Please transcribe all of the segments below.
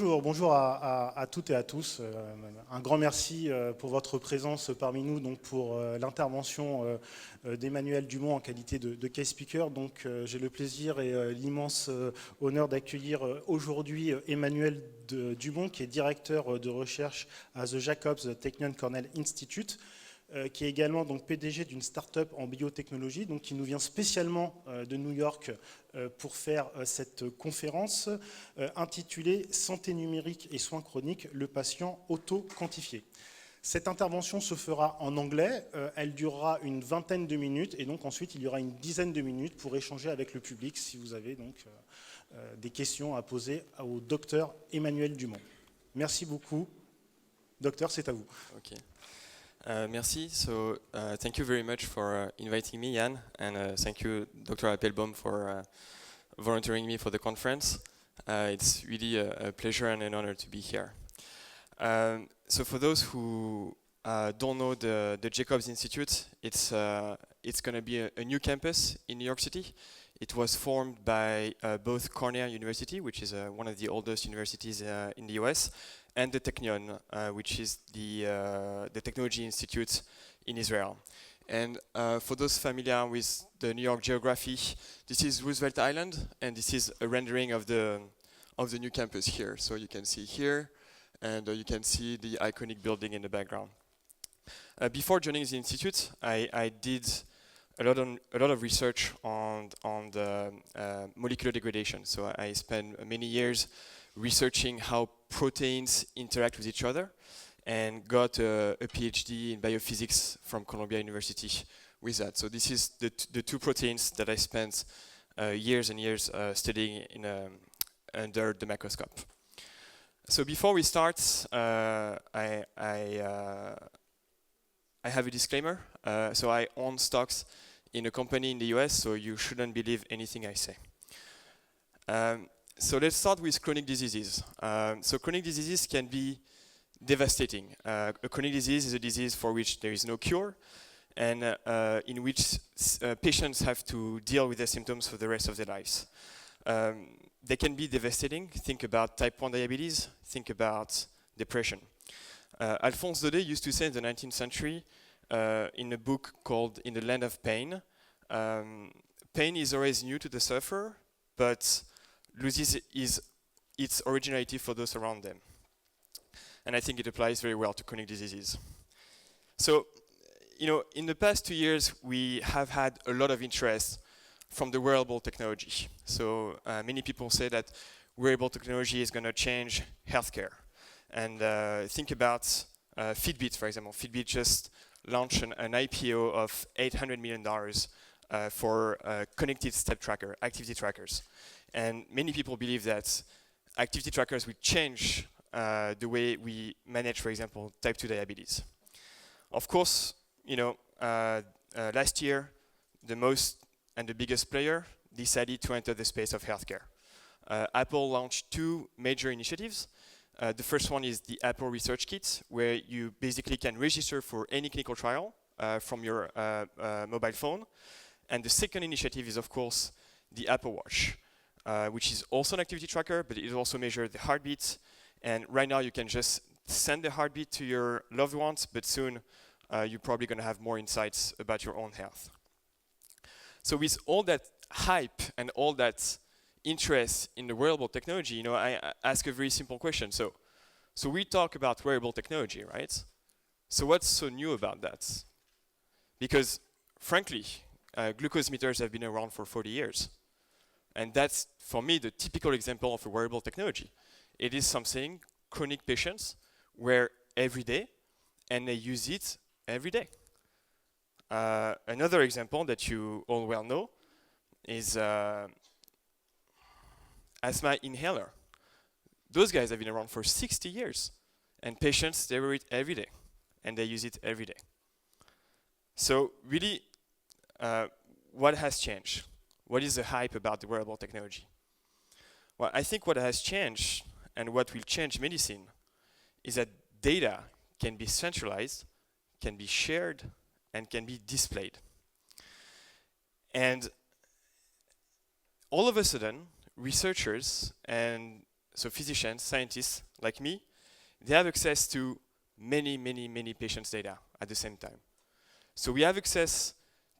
bonjour à toutes et à tous. Un grand merci pour votre présence parmi nous, donc pour l'intervention d'Emmanuel Dumont en qualité de case speaker. Donc j'ai le plaisir et l'immense honneur d'accueillir aujourd'hui Emmanuel Dumont, qui est directeur de recherche à The Jacobs Technion Cornell Institute, qui est également donc PDG d'une start-up en biotechnologie, donc qui nous vient spécialement de New York pour faire cette conférence intitulée « Santé numérique et soins chroniques, le patient auto-quantifié ». Cette intervention se fera en anglais, elle durera une vingtaine de minutes et donc ensuite il y aura une dizaine de minutes pour échanger avec le public si vous avez donc des questions à poser au docteur Emmanuel Dumont. Merci beaucoup. Docteur, c'est à vous. Okay. Merci. So thank you very much for inviting me, Jan, and thank you, Dr. Appelbaum, for volunteering me for the conference. It's really a pleasure and an honor to be here. So for those who don't know the Jacobs Institute, it's going to be a new campus in New York City. It was formed by both Cornell University, which is one of the oldest universities in the US, and the Technion, which is the Technology Institute in Israel. And for those familiar with the New York geography, this is Roosevelt Island, and this is a rendering of the new campus here. So you can see here, and you can see the iconic building in the background. Before joining the institute, I did a lot of research on the molecular degradation. So I spent many years researching how proteins interact with each other, and got a PhD in biophysics from Columbia University with that. So this is the two proteins that I spent years and years studying under the microscope. So before we start, I have a disclaimer. So I own stocks in a company in the US, so you shouldn't believe anything I say. So let's start with chronic diseases. So chronic diseases can be devastating. A chronic disease is a disease for which there is no cure, and in which patients have to deal with their symptoms for the rest of their lives. They can be devastating. Think about type 1 diabetes, think about depression. Alphonse Daudet used to say in the 19th century, in a book called In the Land of Pain, pain is always new to the sufferer, but loses its originality for those around them. And I think it applies very well to chronic diseases. So, in the past 2 years, we have had a lot of interest from the wearable technology. So many people say that wearable technology is going to change healthcare. And think about Fitbit, for example. Fitbit just launched an IPO of $800 million for connected step tracker, activity trackers. And many people believe that activity trackers will change the way we manage, for example, type 2 diabetes. Of course, last year, the most and the biggest player decided to enter the space of healthcare. Apple launched two major initiatives. The first one is the Apple Research Kit, where you basically can register for any clinical trial from your mobile phone. And the second initiative is, of course, the Apple Watch, which is also an activity tracker, but it also measures the heartbeat. And right now, you can just send the heartbeat to your loved ones, but soon you're probably going to have more insights about your own health. So with all that hype and all that interest in the wearable technology, I ask a very simple question. So we talk about wearable technology, right? So what's so new about that? Because frankly, glucose meters have been around for 40 years. And that's, for me, the typical example of a wearable technology. It is something chronic patients wear every day, and they use it every day. Another example that you all well know is asthma inhaler. Those guys have been around for 60 years, and patients, they wear it every day, and they use it every day. So really, what has changed? What is the hype about the wearable technology? Well, I think what has changed and what will change medicine is that data can be centralized, can be shared, and can be displayed. And all of a sudden, researchers and so physicians, scientists like me, they have access to many, many, many patients' data at the same time. So we have access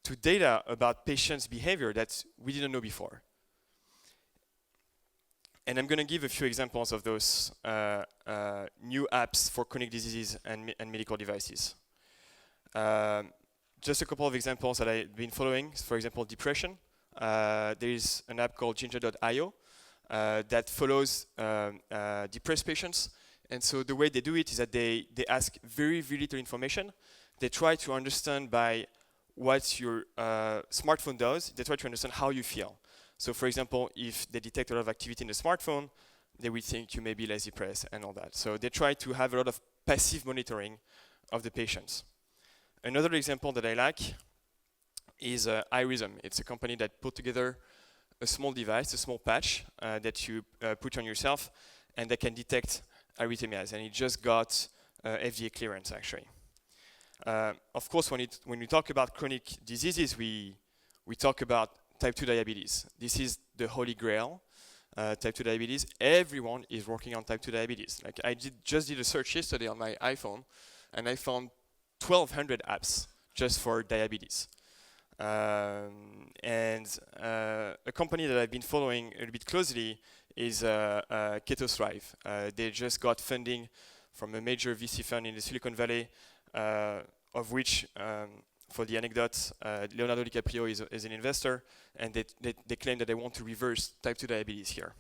to data about patients' behavior that we didn't know before. And I'm going to give a few examples of those new apps for chronic diseases and medical devices. Just a couple of examples that I've been following. For example, depression. There is an app called Ginger.io that follows depressed patients. And so the way they do it is that they ask very, very little information. They try to understand by what your smartphone does. They try to understand how you feel. So for example, if they detect a lot of activity in the smartphone, they will think you may be less depressed and all that. So they try to have a lot of passive monitoring of the patients. Another example that I like is iRhythm. It's a company that put together a small device, a small patch that you put on yourself and that can detect arrhythmias. And it just got FDA clearance actually. Of course, when we talk about chronic diseases, we talk about type 2 diabetes. This is the holy grail, type 2 diabetes. Everyone is working on type 2 diabetes. Like I just did a search yesterday on my iPhone, and I found 1,200 apps just for diabetes. And a company that I've been following a little bit closely is KetoThrive. They just got funding from a major VC fund in the Silicon Valley, of which, for the anecdote, Leonardo DiCaprio is an investor, and they claim that they want to reverse type 2 diabetes here.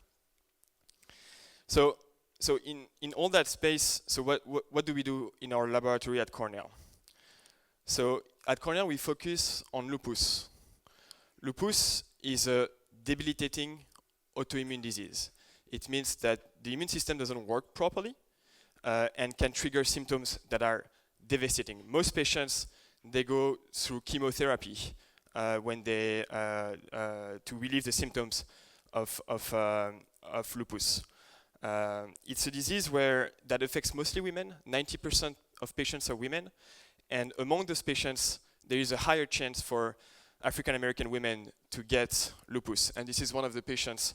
So in all that space, so what do we do in our laboratory at Cornell? So at Cornell, we focus on lupus. Lupus is a debilitating autoimmune disease. It means that the immune system doesn't work properly and can trigger symptoms that are devastating. Most patients, they go through chemotherapy when they to relieve the symptoms of lupus. It's a disease that affects mostly women. 90% of patients are women, and among those patients, there is a higher chance for African American women to get lupus. And this is one of the patients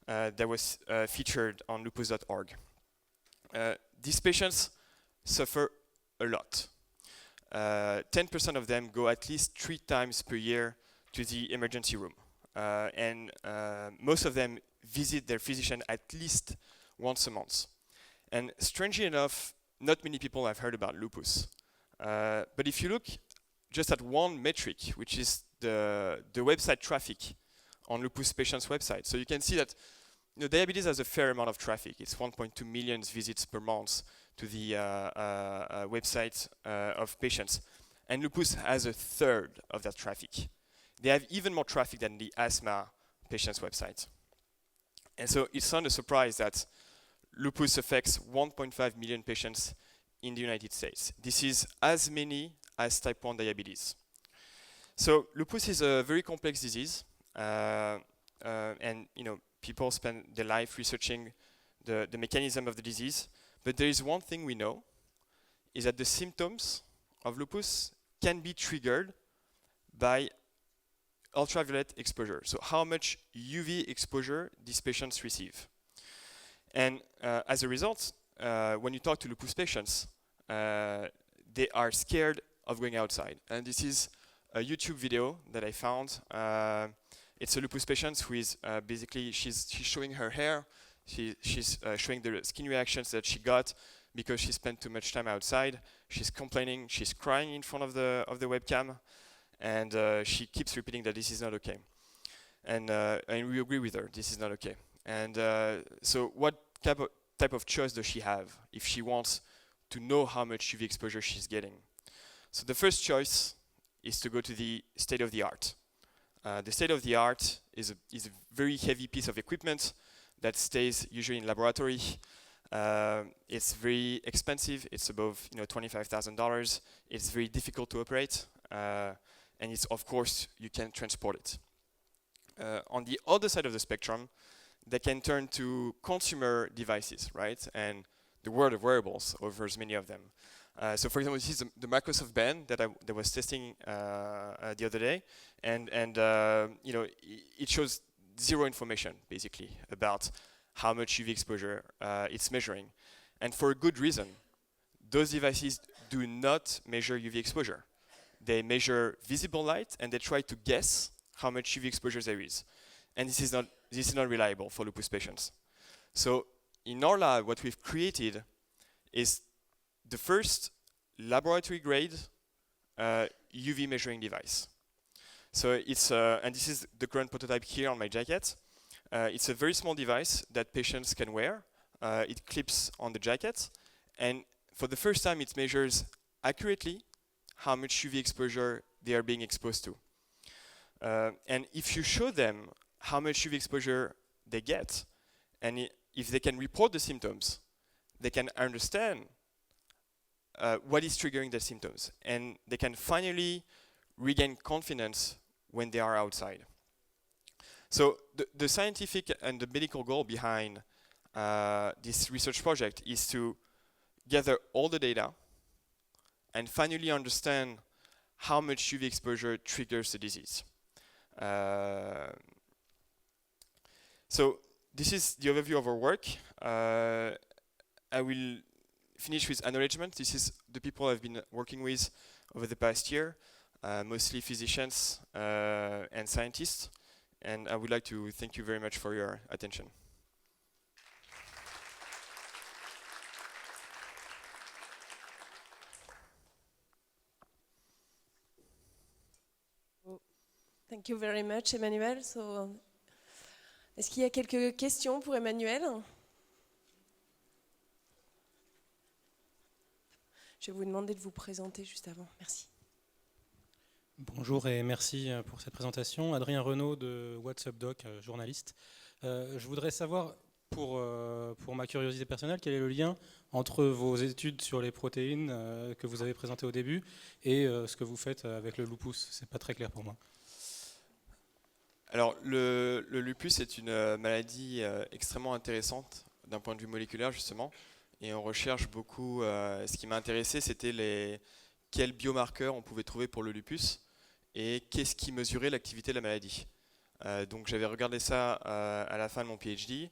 that was featured on lupus.org. These patients suffer a lot. 10% of them go at least 3 times per year to the emergency room. And most of them visit their physician at least once a month. And strangely enough, not many people have heard about lupus. But if you look just at one metric, which is the website traffic on lupus patients' website, so you can see that diabetes has a fair amount of traffic. It's 1.2 million visits per month to the website of patients. And lupus has a third of that traffic. They have even more traffic than the asthma patient's website. And so it's not a surprise that lupus affects 1.5 million patients in the United States. This is as many as type 1 diabetes. So lupus is a very complex disease, and people spend their life researching the mechanism of the disease. But there is one thing we know, is that the symptoms of lupus can be triggered by ultraviolet exposure. So how much UV exposure these patients receive. And as a result, when you talk to lupus patients, they are scared of going outside. And this is a YouTube video that I found. It's a lupus patient who is basically, she's showing her hair. She's showing the skin reactions that she got because she spent too much time outside. She's complaining, she's crying in front of the webcam, and she keeps repeating that this is not okay. And we agree with her, this is not okay. And so what type of choice does she have if she wants to know how much UV exposure she's getting? So the first choice is to go to the state-of-the-art. The state-of-the-art is a very heavy piece of equipment that stays usually in laboratory. It's very expensive. It's above $25,000. It's very difficult to operate, and it's, of course, you can transport it. On the other side of the spectrum, they can turn to consumer devices, right? And the world of wearables offers many of them. So, for example, this is the Microsoft Band that I was testing the other day, and it shows zero information basically about how much UV exposure it's measuring. And for a good reason. Those devices do not measure UV exposure. They measure visible light and they try to guess how much UV exposure there is. And this is not reliable for lupus patients. So in our lab, what we've created is the first laboratory grade UV measuring device. So it's, and this is the current prototype here on my jacket. It's a very small device that patients can wear. It clips on the jacket, and for the first time it measures accurately how much UV exposure they are being exposed to. And if you show them how much UV exposure they get, and if they can report the symptoms, they can understand what is triggering the symptoms, and they can finally regain confidence when they are outside. So the scientific and the medical goal behind this research project is to gather all the data and finally understand how much UV exposure triggers the disease. So this is the overview of our work. I will finish with acknowledgement. This is the people I've been working with over the past year, mostly physicians and scientists. And I would like to thank you very much for your attention. Thank you very much, Emmanuel. So, est-ce qu'il y a quelques questions pour Emmanuel? Je vais vous demander de vous présenter juste avant. Merci. Bonjour et merci pour cette présentation. Adrien Renaud de What's Up Doc, journaliste. Je voudrais savoir, pour ma curiosité personnelle, quel est le lien entre vos études sur les protéines que vous avez présentées au début et ce que vous faites avec le lupus. C'est pas très clair pour moi. Alors, le lupus est une maladie extrêmement intéressante d'un point de vue moléculaire, justement. Et on recherche beaucoup. Ce qui m'a intéressé, c'était quels biomarqueurs on pouvait trouver pour le lupus et qu'est-ce qui mesurait l'activité de la maladie. Donc, j'avais regardé ça à la fin de mon PhD.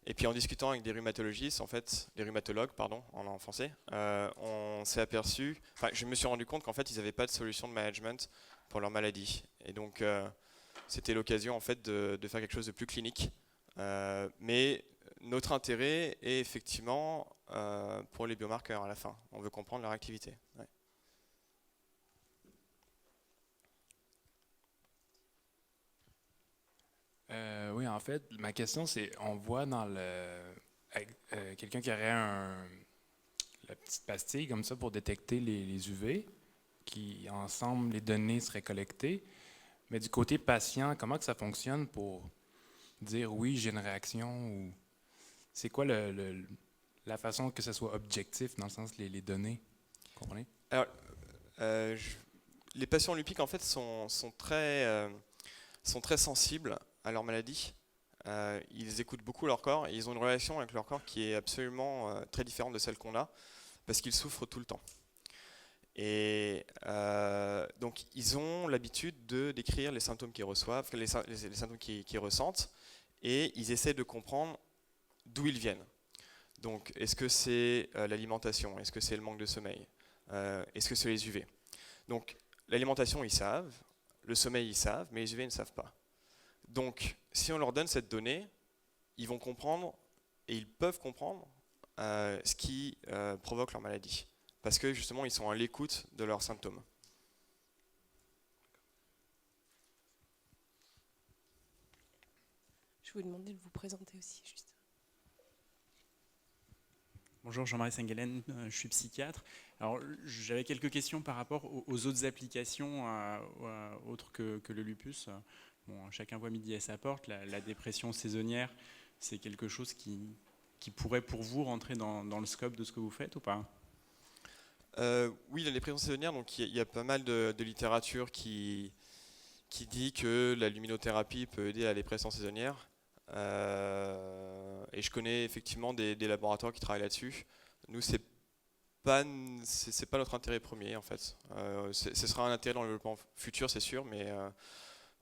Et puis, en discutant avec des rhumatologistes, en fait, des rhumatologues, pardon, en français, on s'est aperçu. Enfin, je me suis rendu compte qu'en fait, ils n'avaient pas de solution de management pour leur maladie. Et donc, c'était l'occasion en fait de faire quelque chose de plus clinique. Mais notre intérêt est effectivement pour les biomarqueurs à la fin. On veut comprendre leur activité. Ouais. Oui, en fait, ma question c'est, on voit dans quelqu'un qui aurait la petite pastille comme ça pour détecter les UV, qui ensemble les données seraient collectées. Mais du côté patient, comment que ça fonctionne pour dire oui, j'ai une réaction ou c'est quoi la façon que ça soit objectif dans le sens les données, vous comprenez? Alors, les patients lupiques en fait sont très sensibles à leur maladie. Ils écoutent beaucoup leur corps et ils ont une relation avec leur corps qui est absolument très différente de celle qu'on a parce qu'ils souffrent tout le temps. Et donc, ils ont l'habitude de décrire les symptômes qu'ils reçoivent, les symptômes qu'ils ressentent, et ils essaient de comprendre d'où ils viennent. Donc, est-ce que c'est l'alimentation? Est-ce que c'est le manque de sommeil? Est-ce que c'est les UV? Donc, l'alimentation, ils savent, le sommeil, ils savent, mais les UV, ils ne savent pas. Donc, si on leur donne cette donnée, ils vont comprendre, et ils peuvent comprendre, ce qui provoque leur maladie. Parce que justement, ils sont à l'écoute de leurs symptômes. Je vais vous demander de vous présenter aussi, juste. Bonjour, Jean-Marie Sengelen, je suis psychiatre. Alors, j'avais quelques questions par rapport aux autres applications autres que le lupus. Bon, chacun voit midi à sa porte. La dépression saisonnière, c'est quelque chose qui pourrait pour vous rentrer dans le scope de ce que vous faites ou pas? Oui, la dépression saisonnière, donc il y a pas mal de littérature qui dit que la luminothérapie peut aider à la dépression saisonnière. Et je connais effectivement des laboratoires qui travaillent là-dessus. Nous, c'est pas notre intérêt premier en fait. Ce sera un intérêt dans le développement futur, c'est sûr, mais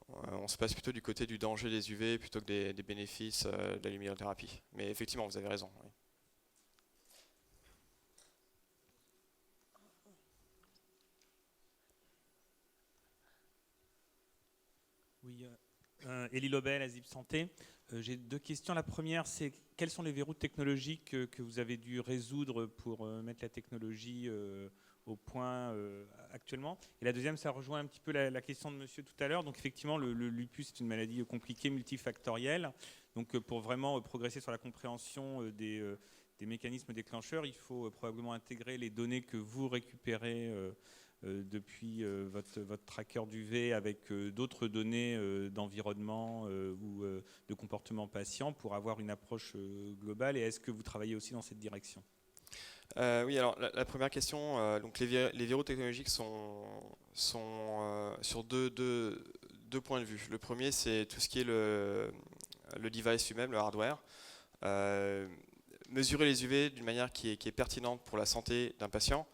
on se passe plutôt du côté du danger des UV plutôt que des bénéfices de la luminothérapie. Mais effectivement, vous avez raison. Oui. Oui, Élie Lobel, Azib Santé. J'ai deux questions. La première, c'est quels sont les verrous technologiques que vous avez dû résoudre pour mettre la technologie au point actuellement? Et la deuxième, ça rejoint un petit peu la question de monsieur tout à l'heure. Donc effectivement, le lupus est une maladie compliquée, multifactorielle. Donc pour vraiment progresser sur la compréhension des mécanismes déclencheurs, il faut probablement intégrer les données que vous récupérez depuis votre tracker d'UV avec d'autres données d'environnement ou de comportement patient pour avoir une approche globale. Et est-ce que vous travaillez aussi dans cette direction? Oui, alors la première question, donc les verrous technologiques sont sur deux points de vue. Le premier, c'est tout ce qui est le device lui-même, le hardware. Mesurer les UV d'une manière qui est pertinente pour la santé d'un patient,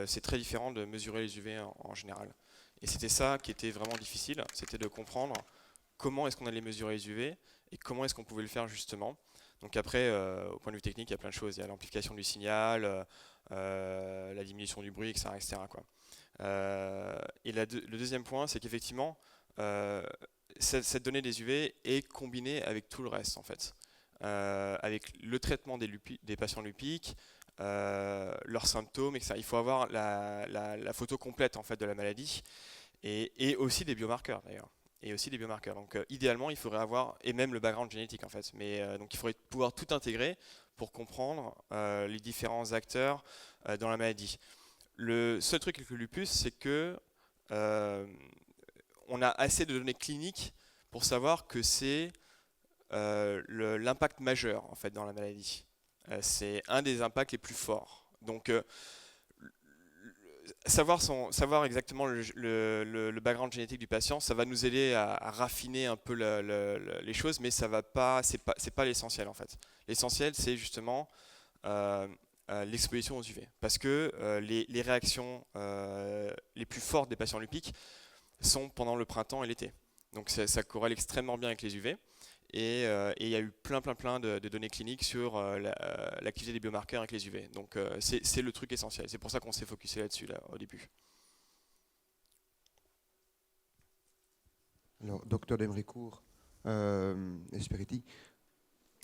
c'est très différent de mesurer les UV en général. Et c'était ça qui était vraiment difficile, c'était de comprendre comment est-ce qu'on allait mesurer les UV et comment est-ce qu'on pouvait le faire justement. Donc après, au point de vue technique, il y a plein de choses. Il y a l'amplification du signal, la diminution du bruit, etc. etc. quoi. Et le deuxième point, c'est qu'effectivement, cette donnée des UV est combinée avec tout le reste en fait. Avec le traitement des patients lupiques, leurs symptômes, etc. Il faut avoir la photo complète en fait de la maladie et aussi des biomarqueurs d'ailleurs. Et aussi des biomarqueurs. Donc idéalement, il faudrait avoir, et même le background génétique en fait, mais donc il faudrait pouvoir tout intégrer pour comprendre les différents acteurs dans la maladie. Le seul truc avec le lupus, c'est que on a assez de données cliniques pour savoir que c'est l'impact majeur en fait dans la maladie. C'est un des impacts les plus forts. Donc savoir exactement le background génétique du patient, ça va nous aider à raffiner un peu les choses, mais ça va pas, c'est pas l'essentiel en fait. L'essentiel, c'est justement l'exposition aux UV, parce que les réactions les plus fortes des patients lupiques sont pendant le printemps et l'été. Donc ça corrèle extrêmement bien avec les UV. Et il y a eu plein de données cliniques sur l'activité des biomarqueurs avec les UV. Donc c'est le truc essentiel. C'est pour ça qu'on s'est focusé là-dessus au début. Alors, docteur Demricourt, Esperiti.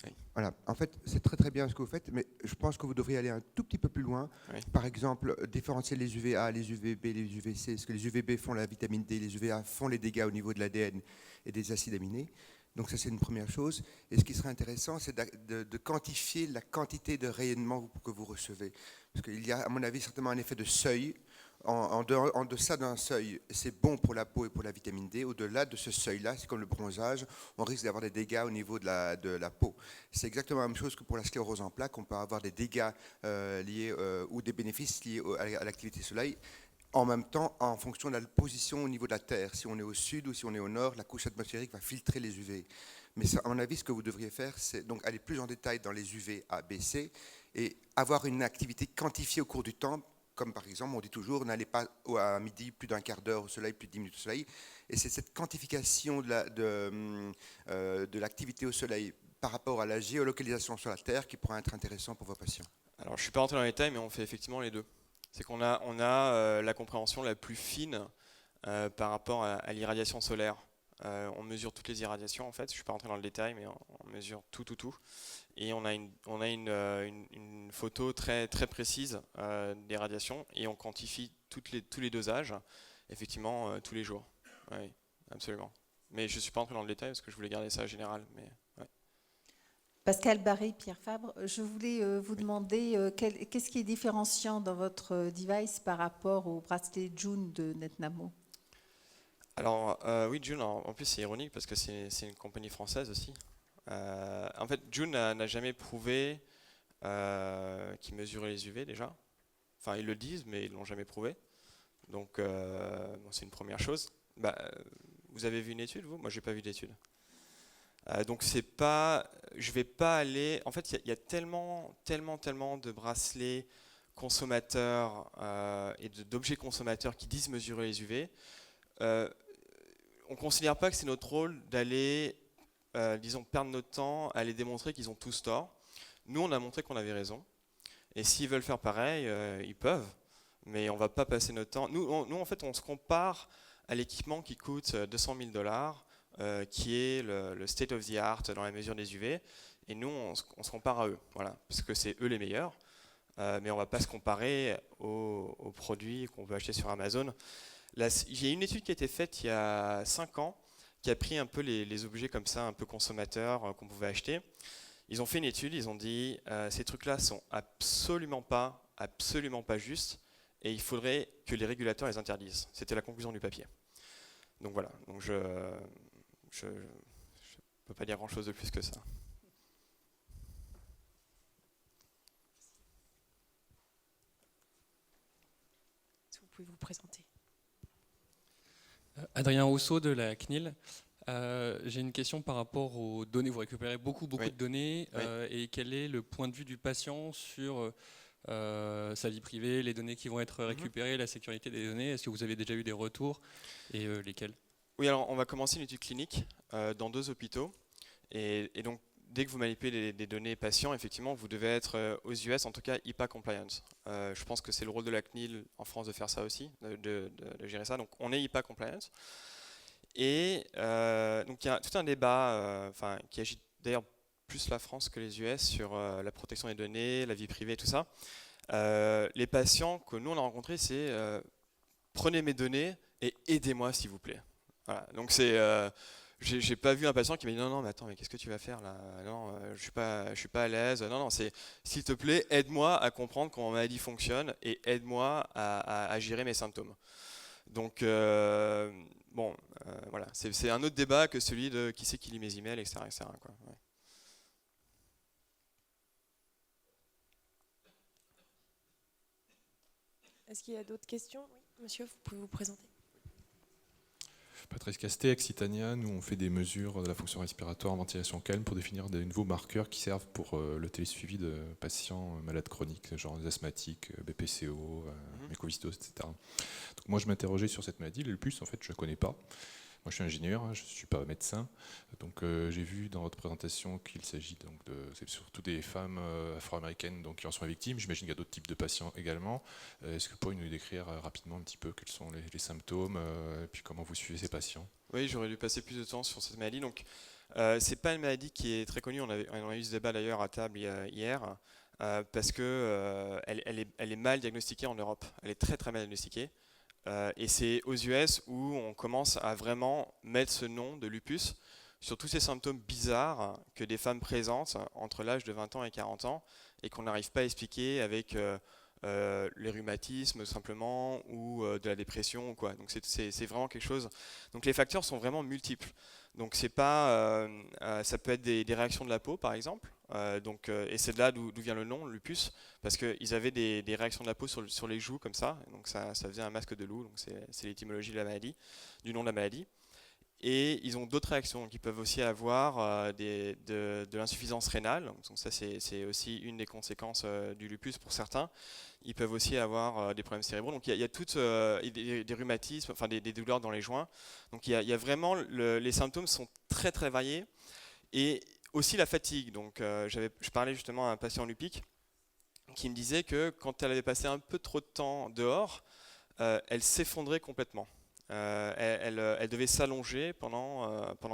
Oui. Voilà. En fait, c'est très bien ce que vous faites, mais je pense que vous devriez aller un tout petit peu plus loin. Oui. Par exemple, différencier les UVA, les UVB, les UVC. Parce que les UVB font la vitamine D, les UVA font les dégâts au niveau de l'ADN et des acides aminés. Donc ça, c'est une première chose. Et ce qui serait intéressant, c'est de quantifier la quantité de rayonnement que vous recevez. Parce qu'il y a, à mon avis, certainement un effet de seuil. En deçà d'un seuil, c'est bon pour la peau et pour la vitamine D. Au-delà de ce seuil-là, c'est comme le bronzage, on risque d'avoir des dégâts au niveau de la peau. C'est exactement la même chose que pour la sclérose en plaques. On peut avoir des dégâts liés ou des bénéfices liés à l'activité soleil. En même temps, en fonction de la position au niveau de la Terre. Si on est au sud ou si on est au nord, la couche atmosphérique va filtrer les UV. Mais ça, à mon avis, ce que vous devriez faire, c'est donc aller plus en détail dans les UV A, B, C et avoir une activité quantifiée au cours du temps. Comme par exemple, on dit toujours, n'allez pas à midi plus d'un quart d'heure au soleil, plus de 10 minutes au soleil. Et c'est cette quantification de l'activité au soleil par rapport à la géolocalisation sur la Terre qui pourra être intéressant pour vos patients. Alors, je ne suis pas rentré dans les détails, mais on fait effectivement les deux. C'est qu'on a la compréhension la plus fine par rapport à l'irradiation solaire. On mesure toutes les irradiations en fait. Je ne suis pas rentré dans le détail, mais on mesure tout. Et on a une photo très précise des radiations et on quantifie tous les dosages, effectivement, tous les jours. Oui, absolument. Mais je ne suis pas rentré dans le détail parce que je voulais garder ça général. Mais, ouais. Pascal Barry, Pierre Fabre, je voulais vous demander qu'est-ce qui est différenciant dans votre device par rapport au bracelet June de Netnamo? Alors oui, June, en plus c'est ironique parce que c'est une compagnie française aussi. En fait, June n'a jamais prouvé qu'ils mesuraient les UV déjà. Enfin, ils le disent, mais ils ne l'ont jamais prouvé. Donc, bon, c'est une première chose. Vous avez vu une étude, vous? Moi, j'ai pas vu d'étude. Donc, c'est pas. Je vais pas aller. En fait, il y a tellement de bracelets consommateurs et d'objets consommateurs qui disent mesurer les UV. ne considère pas que c'est notre rôle d'aller, disons, perdre notre temps à aller démontrer qu'ils ont tous tort. Nous, on a montré qu'on avait raison. Et s'ils veulent faire pareil, ils peuvent. Mais on ne va pas passer notre temps. Nous, en fait, on se compare à l'équipement qui coûte 200 000 $, qui est le state of the art dans la mesure des UV. Et nous, on se compare à eux, voilà, parce que c'est eux les meilleurs. Mais on ne va pas se comparer aux produits qu'on peut acheter sur Amazon. J'ai une étude qui a été faite il y a 5 ans, qui a pris un peu les objets comme ça, un peu consommateurs, qu'on pouvait acheter. Ils ont fait une étude, ils ont dit ces trucs-là sont absolument pas justes, et il faudrait que les régulateurs les interdisent. C'était la conclusion du papier. Donc voilà, donc je peux pas dire grand-chose de plus que ça. Est-ce que vous pouvez vous présenter? Adrien Rousseau de la CNIL. J'ai une question par rapport aux données. Vous récupérez beaucoup de données. Et quel est le point de vue du patient sur sa vie privée, les données qui vont être récupérées, la sécurité des données? Est-ce que vous avez déjà eu des retours et lesquels? Oui, alors on va commencer une étude clinique dans 2 hôpitaux. Et donc, dès que vous manipulez des données patients, effectivement, vous devez être aux US, en tout cas HIPAA compliant. Je pense que c'est le rôle de la CNIL en France de faire ça aussi, de gérer ça. Donc, on est HIPAA compliant. Et donc il y a tout un débat qui agite d'ailleurs plus la France que les US sur la protection des données, la vie privée, tout ça. Les patients que nous on a rencontrés, c'est prenez mes données et aidez-moi s'il vous plaît. Voilà. Donc j'ai pas vu un patient qui m'a dit non mais attends, mais qu'est-ce que tu vas faire là? Non, je suis pas à l'aise. Non, c'est s'il te plaît aide-moi à comprendre comment ma maladie fonctionne et aide-moi à gérer mes symptômes. Donc voilà, c'est un autre débat que celui de qui c'est qui lit mes emails, etc. quoi. Ouais. Est-ce qu'il y a d'autres questions? Oui, monsieur, vous pouvez vous présenter. Patrice Castet, Excitania, nous on fait des mesures de la fonction respiratoire en ventilation calme pour définir des nouveaux marqueurs qui servent pour le télésuivi de patients malades chroniques, genre des asthmatiques, BPCO, mucoviscidose, etc. Donc moi je m'interrogeais sur cette maladie, le lupus en fait je ne la connais pas. Moi je suis ingénieur, je ne suis pas médecin, donc j'ai vu dans votre présentation qu'il s'agit donc c'est surtout des femmes afro-américaines donc, qui en sont victimes. J'imagine qu'il y a d'autres types de patients également. Est-ce que vous pourriez nous décrire rapidement un petit peu quels sont les symptômes et puis comment vous suivez ces patients? Oui, j'aurais dû passer plus de temps sur cette maladie. Donc, c'est pas une maladie qui est très connue. On a eu ce débat d'ailleurs à table hier parce que elle est mal diagnostiquée en Europe. Elle est très très mal diagnostiquée. Et c'est aux US où on commence à vraiment mettre ce nom de lupus sur tous ces symptômes bizarres que des femmes présentent entre l'âge de 20 ans et 40 ans et qu'on n'arrive pas à expliquer avec les rhumatismes simplement ou de la dépression ou quoi. Donc c'est vraiment quelque chose. Donc les facteurs sont vraiment multiples. Donc c'est pas, ça peut être des réactions de la peau par exemple. Et c'est de là d'où vient le nom lupus, parce qu'ils avaient des réactions de la peau sur les joues comme ça. Donc ça faisait un masque de loup. Donc c'est l'étymologie de la maladie, du nom de la maladie. Et ils ont d'autres réactions. Donc ils peuvent aussi avoir de l'insuffisance rénale. Donc ça c'est aussi une des conséquences du lupus pour certains. Ils peuvent aussi avoir des problèmes cérébraux. Donc il y a toutes des rhumatismes, enfin des douleurs dans les joints. Donc il y a vraiment les symptômes sont très très variés et aussi la fatigue. Donc je parlais justement à un patient lupique qui me disait que quand elle avait passé un peu trop de temps dehors, elle s'effondrait complètement. Elle devait s'allonger pendant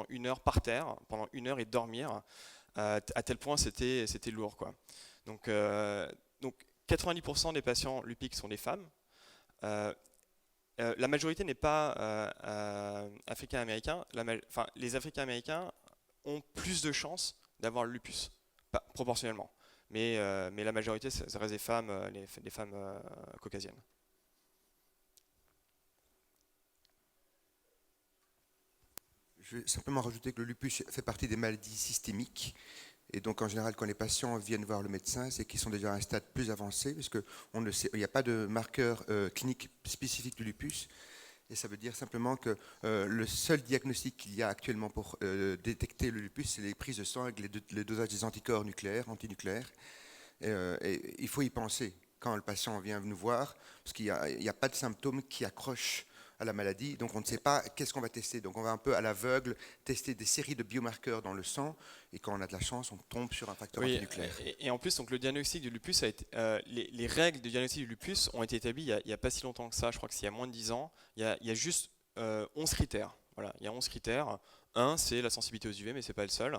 1 heure par terre, pendant 1 heure et dormir, à tel point c'était lourd, quoi. Donc 90% des patients lupiques sont des femmes. La majorité n'est pas africain-américain. Les Africains-américains ont plus de chances d'avoir le lupus, proportionnellement. Mais la majorité, ça reste des femmes, des femmes caucasiennes. Je vais simplement rajouter que le lupus fait partie des maladies systémiques. Et donc, en général, quand les patients viennent voir le médecin, c'est qu'ils sont déjà à un stade plus avancé, parce qu'il n'y a pas de marqueur clinique spécifique du lupus. Et ça veut dire simplement que le seul diagnostic qu'il y a actuellement pour détecter le lupus, c'est les prises de sang avec le dosage des anticorps antinucléaires. Et il faut y penser quand le patient vient nous voir, parce qu'il n'y a pas de symptômes qui accrochent à la maladie. Donc on ne sait pas qu'est-ce qu'on va tester. Donc on va un peu à l'aveugle tester des séries de biomarqueurs dans le sang, et quand on a de la chance, on tombe sur un facteur antinucléaire. Et en plus, donc, le diagnostic du lupus a été, les règles du diagnostic du lupus ont été établies il n'y a pas si longtemps que ça, je crois que c'est il y a moins de 10 ans. Il y a juste 11 critères. Voilà, il y a 11 critères. Un, c'est la sensibilité aux UV, mais ce n'est pas le seul.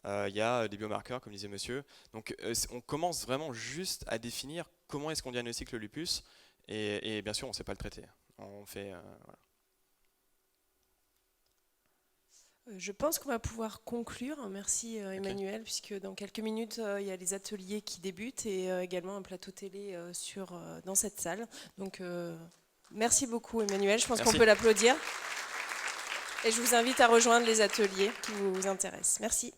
Il y a des biomarqueurs, comme disait monsieur. Donc on commence vraiment juste à définir comment est-ce qu'on diagnostique le lupus. Et bien sûr, on ne sait pas le traiter. On fait, voilà. Je pense qu'on va pouvoir conclure. Merci Emmanuel, puisque dans quelques minutes, il y a les ateliers qui débutent et également un plateau télé dans cette salle. Donc merci beaucoup Emmanuel, je pense qu'on peut l'applaudir. Et je vous invite à rejoindre les ateliers qui vous intéressent. Merci.